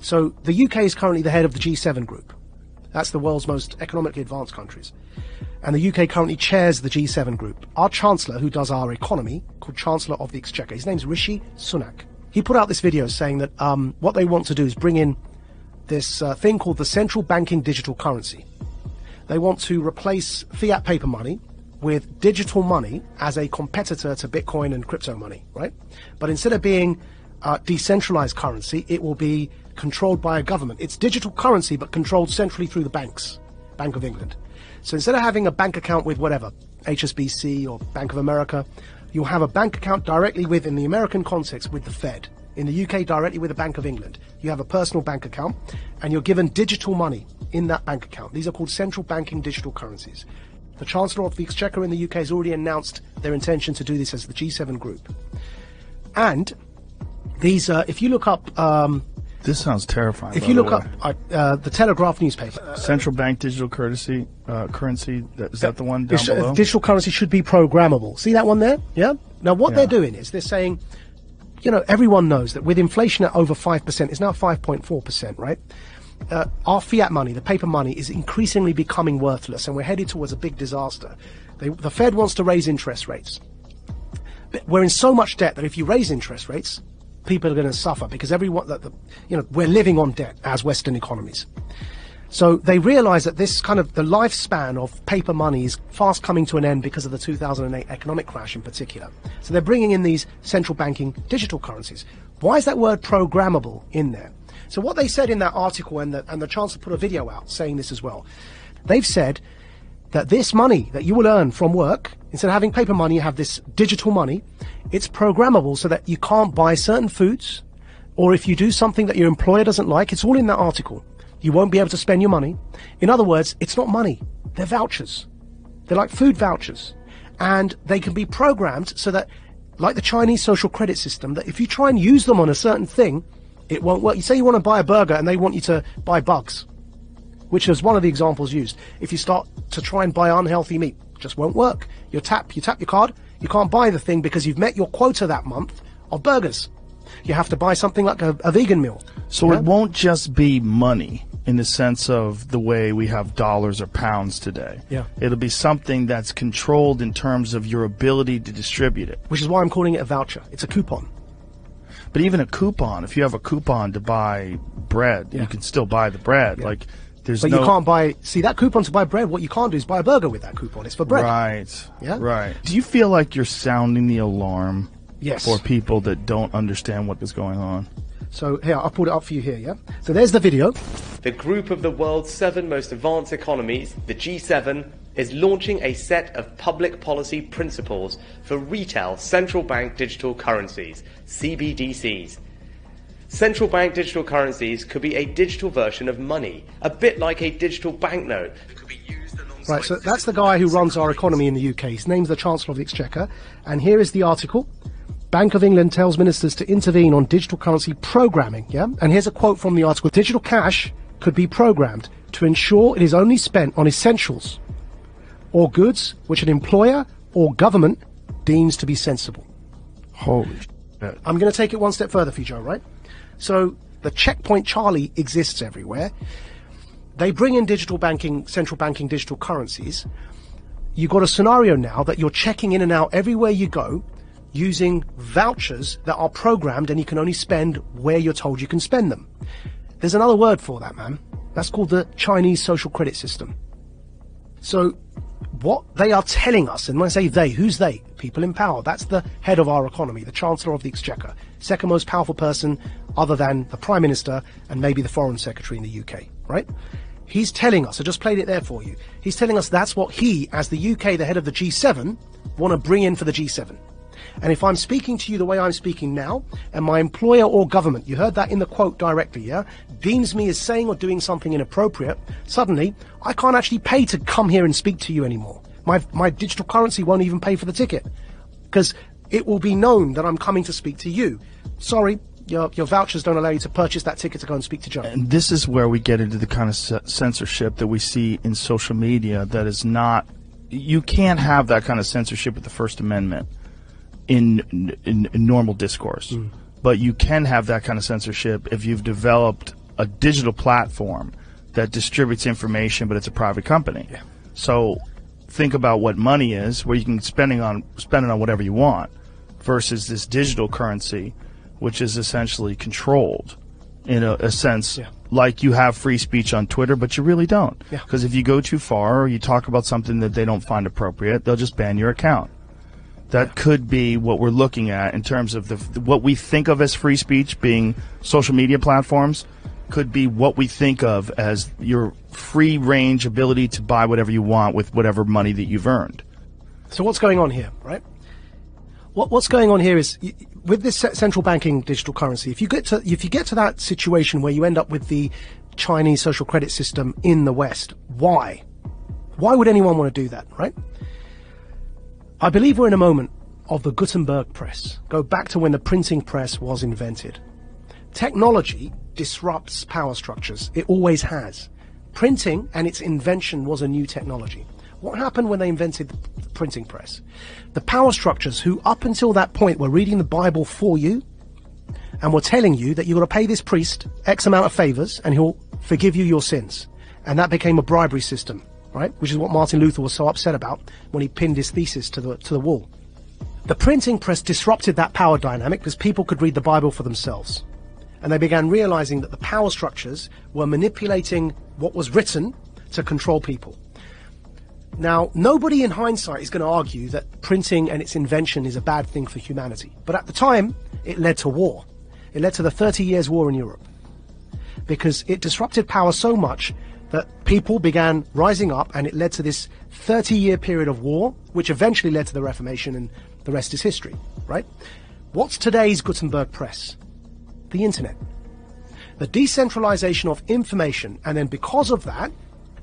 So the UK is currently the head of the G7 group. That's the world's most economically advanced countries. And the UK currently chairs the G7 group. Our Chancellor, who does our economy, called Chancellor of the Exchequer, his name's Rishi Sunak. He put out this video saying that what they want to do is bring in this thing called the central banking digital currency. They want to replace fiat paper money with digital money as a competitor to Bitcoin and crypto money, right? But instead of being decentralized currency, it will be controlled by a government. It's digital currency, but controlled centrally through the banks, Bank of England. So instead of having a bank account with whatever, HSBC or Bank of America, you'll have a bank account directly with, in the American context, with the Fed. In the UK, directly with the Bank of England. You have a personal bank account, and you're given digital money in that bank account. These are called central banking digital currencies. The Chancellor of the Exchequer in the UK has already announced their intention to do this as the G7 group. And these, if you look up... this sounds terrifying. If you look up the Telegraph newspaper... Central bank digital currency, is that the one down below? Digital currency should be programmable. See that one there? Yeah? Now, what they're doing is they're saying... You know, everyone knows that with inflation at over 5%, it's now 5.4%, right? Our fiat money, the paper money, is increasingly becoming worthless, and we're headed towards a big disaster. The Fed wants to raise interest rates. But we're in so much debt that if you raise interest rates, people are going to suffer because everyone, we're living on debt as Western economies. So they realize that this kind of the lifespan of paper money is fast coming to an end because of the 2008 economic crash in particular. So they're bringing in these central banking digital currencies. Why is that word programmable in there? So what they said in that article, and the Chancellor put a video out saying this as well, they've said that this money that you will earn from work, instead of having paper money, you have this digital money. It's programmable so that you can't buy certain foods, or if you do something that your employer doesn't like, it's all in that article. You won't be able to spend your money. In other words, it's not money. They're vouchers. They're like food vouchers. And they can be programmed so that, like the Chinese social credit system, that if you try and use them on a certain thing, it won't work. You say you want to buy a burger and they want you to buy bugs, which is one of the examples used. If you start to try and buy unhealthy meat, it just won't work. You tap your card, you can't buy the thing because you've met your quota that month of burgers. You have to buy something like a vegan meal. So it won't just be money in the sense of the way we have dollars or pounds today. Yeah. It'll be something that's controlled in terms of your ability to distribute it. Which is why I'm calling it a voucher. It's a coupon. But even a coupon, if you have a coupon to buy bread, you can still buy the bread. Yeah. Like, there's But you can't buy, see that coupon to buy bread, what you can't do is buy a burger with that coupon. It's for bread. Right. Yeah? Right. Do you feel like you're sounding the alarm Yes. for people that don't understand what is going on? So here, I'll pull it up for you here, yeah? So there's the video. The group of the world's 7 most advanced economies, the G7, is launching a set of public policy principles for retail central bank digital currencies, CBDC'S. Central bank digital currencies could be a digital version of money, a bit like a digital banknote. It could be used alongside... Right, so that's the guy who runs our economy in the UK. His name's the Chancellor of the Exchequer. And here is the article. Bank of England tells ministers to intervene on digital currency programming, yeah? And here's a quote from the article. Digital cash could be programmed to ensure it is only spent on essentials or goods which an employer or government deems to be sensible. Holy shit. I'm going to take it one step further for you, Joe, right? So the checkpoint Charlie exists everywhere. They bring in digital banking, central banking digital currencies. You've got a scenario now that you're checking in and out everywhere you go, using vouchers that are programmed and you can only spend where you're told you can spend them. There's another word for that, man. That's called the Chinese social credit system. So what they are telling us, and when I say they, who's they? People in power. That's the head of our economy, the Chancellor of the Exchequer, second most powerful person other than the Prime Minister and maybe the Foreign Secretary in the UK, right? He's telling us, I just played it there for you, he's telling us that's what he, as the UK, the head of the G7, want to bring in for the G7. And if I'm speaking to you the way I'm speaking now, and my employer or government, you heard that in the quote directly, yeah, deems me as saying or doing something inappropriate, suddenly I can't actually pay to come here and speak to you anymore. My digital currency won't even pay for the ticket because it will be known that I'm coming to speak to you. Sorry, your vouchers don't allow you to purchase that ticket to go and speak to Joe. And this is where we get into the kind of censorship that we see in social media that is not, you can't have that kind of censorship with the First Amendment in normal discourse. But you can have that kind of censorship if you've developed a digital platform that distributes information, but it's a private company. Yeah. So think about what money is, where you can spend it on whatever you want, versus this digital currency, which is essentially controlled in a sense. Yeah. Like you have free speech on Twitter, but you really don't. Because if you go too far or you talk about something that they don't find appropriate, they'll just ban your account. That could be what we're looking at in terms of what we think of as free speech being social media platforms, could be what we think of as your free range ability to buy whatever you want with whatever money that you've earned. So what's going on here, right? What's going on here is, with this central banking digital currency, if you get to that situation where you end up with the Chinese social credit system in the West, why would anyone want to do that, right? I believe we're in a moment of the Gutenberg press. Go back to when the printing press was invented. Technology disrupts power structures. It always has. Printing and its invention was a new technology. What happened when they invented the printing press? The power structures, who up until that point were reading the Bible for you and were telling you that you've got to pay this priest X amount of favors and he'll forgive you your sins. And that became a bribery system, right? Which is what Martin Luther was so upset about when he pinned his thesis to the wall. The printing press disrupted that power dynamic because people could read the Bible for themselves. And they began realizing that the power structures were manipulating what was written to control people. Now, nobody in hindsight is going to argue that printing and its invention is a bad thing for humanity. But at the time, it led to war. It led to the 30 Years' War in Europe. Because it disrupted power so much that people began rising up, and it led to this 30-year period of war, which eventually led to the Reformation, and the rest is history, right? What's today's Gutenberg press? The internet. The decentralization of information, and then because of that,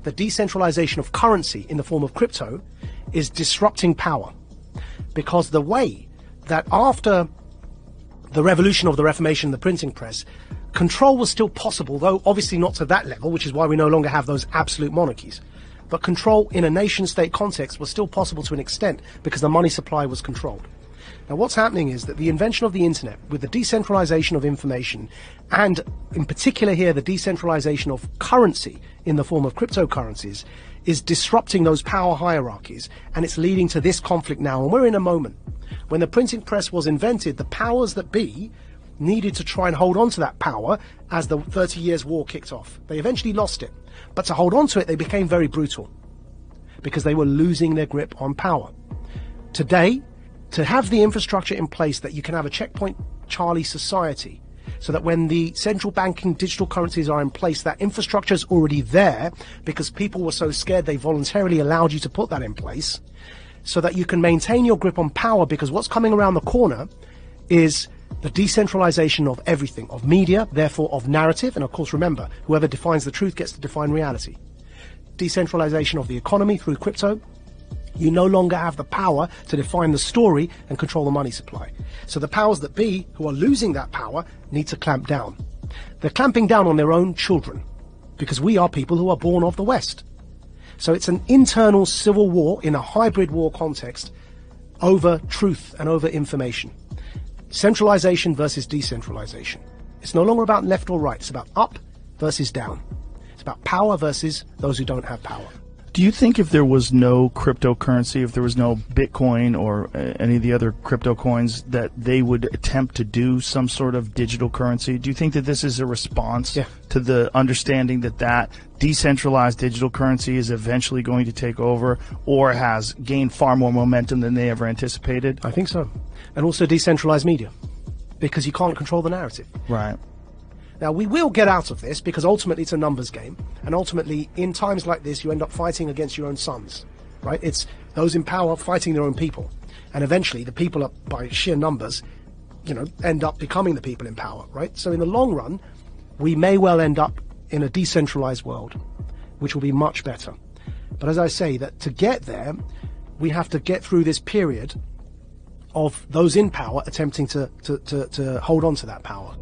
the decentralization of currency in the form of crypto is disrupting power. Because the way that after the revolution of the Reformation and the printing press, control was still possible, though obviously not to that level, which is why we no longer have those absolute monarchies. But control in a nation-state context was still possible to an extent because the money supply was controlled. Now what's happening is that the invention of the internet, with the decentralization of information, and in particular here the decentralization of currency in the form of cryptocurrencies, is disrupting those power hierarchies, and it's leading to this conflict now. And we're in a moment when the printing press was invented, the powers that be needed to try and hold on to that power as the 30 Years' War kicked off. They eventually lost it, but to hold on to it they became very brutal because they were losing their grip on power. Today, to have the infrastructure in place that you can have a checkpoint Charlie society, so that when the central banking digital currencies are in place, that infrastructure is already there because people were so scared they voluntarily allowed you to put that in place, so that you can maintain your grip on power, because what's coming around the corner is the decentralization of everything, of media, therefore of narrative, and of course remember, whoever defines the truth gets to define reality. Decentralization of the economy through crypto. You no longer have the power to define the story and control the money supply. So the powers that be, who are losing that power, need to clamp down. They're clamping down on their own children, because we are people who are born of the West. So it's an internal civil war in a hybrid war context over truth and over information. Centralization versus decentralization. It's no longer about left or right. It's about up versus down. It's about power versus those who don't have power. Do you think if there was no cryptocurrency, if there was no Bitcoin or any of the other crypto coins, that they would attempt to do some sort of digital currency? Do you think that this is a response to the understanding that decentralized digital currency is eventually going to take over, or has gained far more momentum than they ever anticipated? I think so. And also decentralized media, because you can't control the narrative. Right. Now, we will get out of this because ultimately it's a numbers game. And ultimately, in times like this, you end up fighting against your own sons, right? It's those in power fighting their own people. And eventually, the people, by sheer numbers, end up becoming the people in power, right? So in the long run, we may well end up in a decentralized world, which will be much better. But as I say, that to get there, we have to get through this period of those in power attempting to hold on to that power.